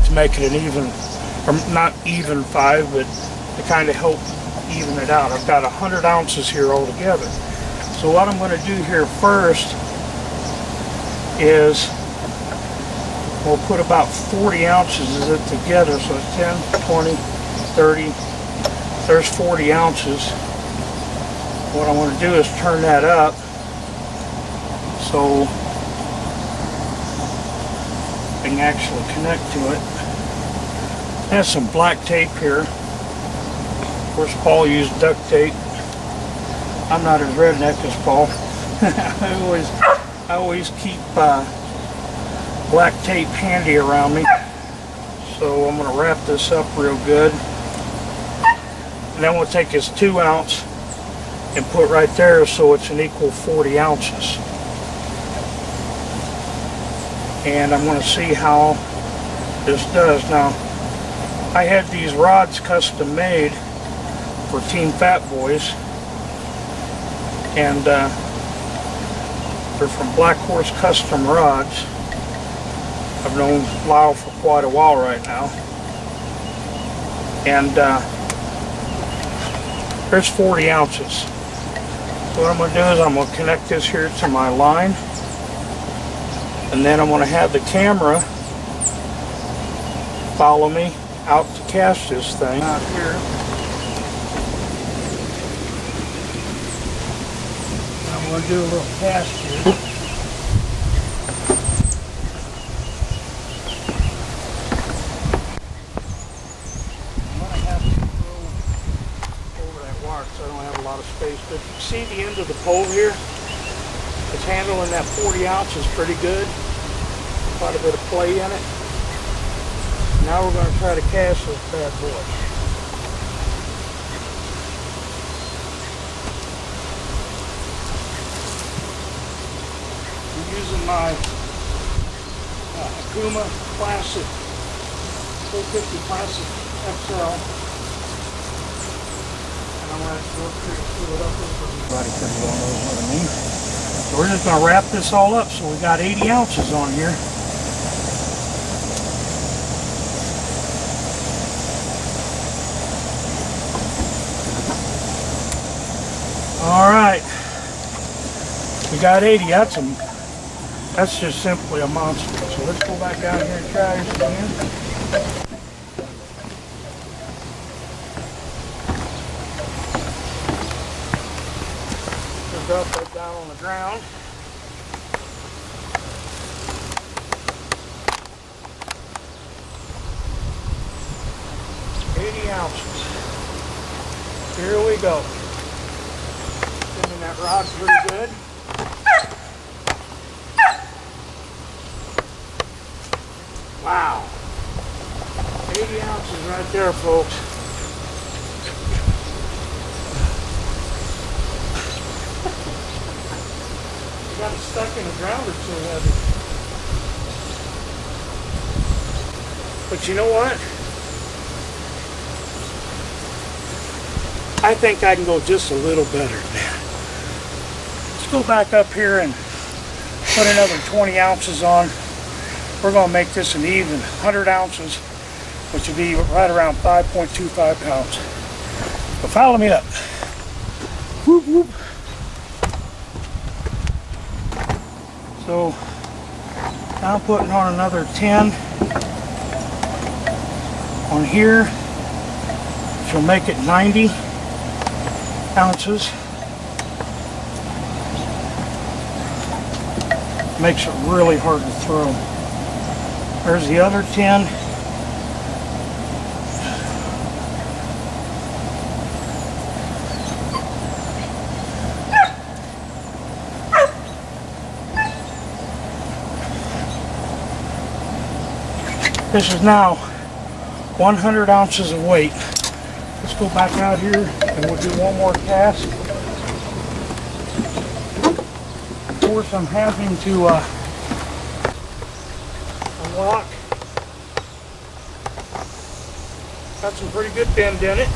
To make it an even, or not even 5, but to kind of help even it out. I've got 100 ounces here altogether. So what I'm going to do here first is we'll put about 40 ounces of it together. So it's 10, 20, 30, there's 40 ounces. What I want to do is turn that up so I can actually connect to it. There's some black tape here. Of course, Paul used duct tape. I'm not as redneck as Paul. I always keep black tape handy around me. So I'm going to wrap this up real good. And then we'll take this 2 ounce and put right there so it's an equal 40 ounces. And I'm going to see how this does. Now, I had these rods custom made for Team Fat Boys, and they're from Blackhorse Custom Rods. I've known Lyle for quite a while right now, and there's 40 ounces. So what I'm going to do is I'm going to connect this here to my line, and then I'm going to have the camera follow me out to cast this thing out here. I'm going to do a little cast here. I'm going to have to go over that wire because I don't have a lot of space. But you see the end of the pole here? It's handling that 40 ounces pretty good. Quite a bit of play in it. Now we're going to try to cast this bad boy. I'm using my Akuma Classic 450 Classic XL, and I'm going to go through and fill it up. Everybody pretty well knows what I mean. So we're just going to wrap this all up. So we got 80 ounces on here. All right, we got 80. That's just simply a monster. So let's go back out here and try this again. Just drop that down on the ground. Ounces. Here we go. Spinning that rod pretty good. Wow. 80 ounces right there, folks. You got it stuck in the ground or too heavy. But you know what? I think I can go just a little better than that. Let's go back up here and put another 20 ounces on. We're going to make this an even 100 ounces, which would be right around 5.25 pounds. So follow me up. Whoop, whoop. So now I'm putting on another 10 on here, which will make it 90 ounces. Makes it really hard to throw. There's the other 10. This is now 100 ounces of weight. Let's go back out here and we'll do one more cast. Of course, I'm having to unlock. Got some pretty good bend in it.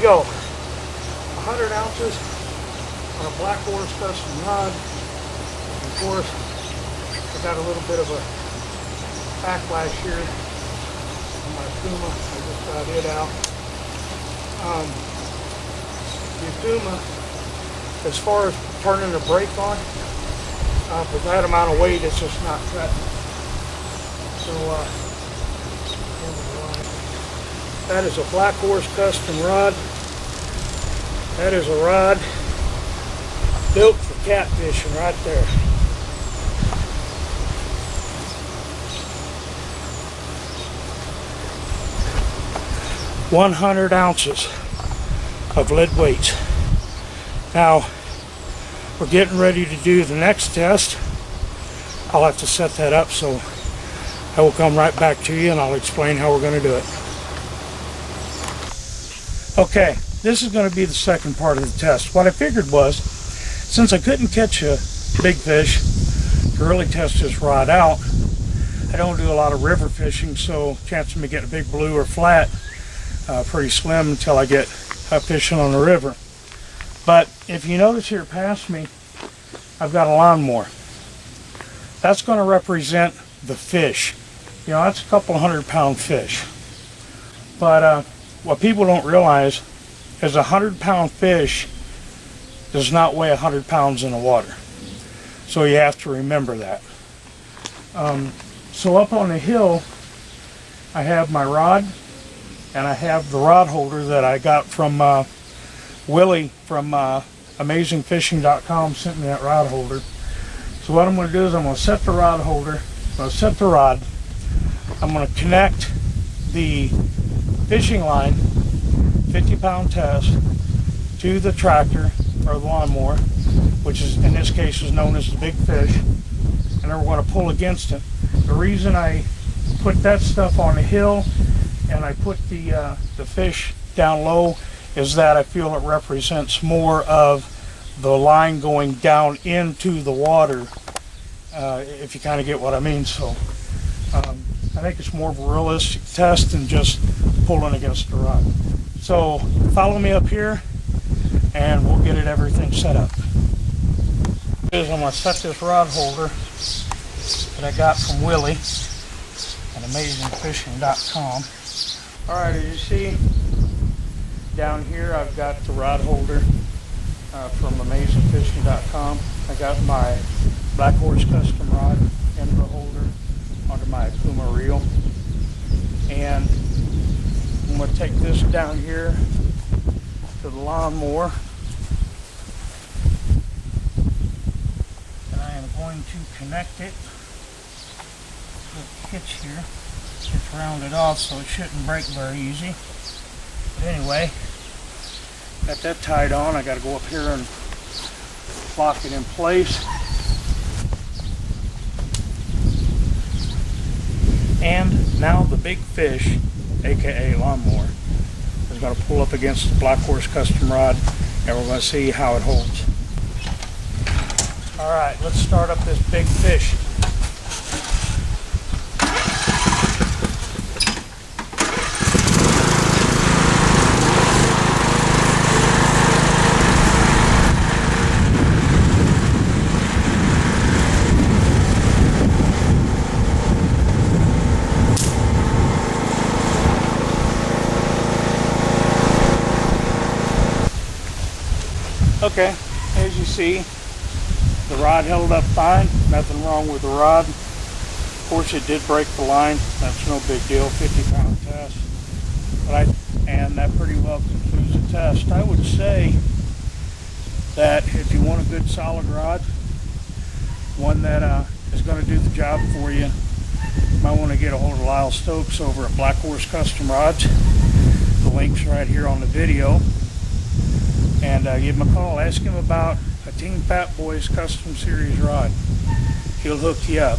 you go. 100 ounces on a Blackhorse Custom Rod. Of course, I got a little bit of a backlash here on my Puma. I just got it out. The Puma, as far as turning the brake on, with that amount of weight, it's just not cutting. So, that is a Blackhorse Custom Rod. That is a rod built for catfishing right there. .100 ounces of lead weights. Now, we're getting ready to do the next test. I'll have to set that up, so I will come right back to you and I'll explain how we're going to do it. Okay, this is going to be the second part of the test. What I figured was, since I couldn't catch a big fish to really test this rod out, I don't do a lot of river fishing, so chance of me getting a big blue or flat pretty slim until I get fishing on the river. But if you notice here past me, I've got a lawnmower. That's going to represent the fish. You know, that's a couple 100-pound fish. But what people don't realize is a 100-pound fish does not weigh 100 pounds in the water. So you have to remember that. So up on the hill, I have my rod, and I have the rod holder that I got from Willie from AmazingFishing.com sent me that rod holder. So what I'm going to do is I'm going to set the rod holder, I'm going to set the rod, I'm going to connect the fishing line, 50-pound test, to the tractor or the lawnmower, which is in this case is known as the big fish, and then we're going to pull against it. The reason I put that stuff on the hill and I put the fish down low is that I feel it represents more of the line going down into the water, if you kind of get what I mean. So I think it's more of a realistic test than just pulling against the rod. So follow me up here and we'll get everything set up. I'm going to set this rod holder that I got from Willie at AmazingFishing.com. Alright, as you see down here, I've got the rod holder from AmazingFishing.com. I got my Blackhorse Custom Rod in the holder onto my Puma reel. And I'm going to take this down here to the lawnmower. And I am going to connect it to the hitch here. It's rounded off, so it shouldn't break very easy. But anyway, got that tied on. I got to go up here and lock it in place. And now the big fish, aka lawnmower, is going to pull up against the Blackhorse Custom Rod, and we're going to see how it holds. Alright, let's start up this big fish. Okay, as you see, the rod held up fine, nothing wrong with the rod. Of course it did break the line, that's no big deal, 50-pound test. And that pretty well concludes the test. I would say that if you want a good solid rod, one that is going to do the job for you, you might want to get a hold of Lyle Stokes over at Blackhorse Custom Rods. The link's right here on the video. And give him a call. Ask him about a Team Fat Boys Custom Series rod. He'll hook you up.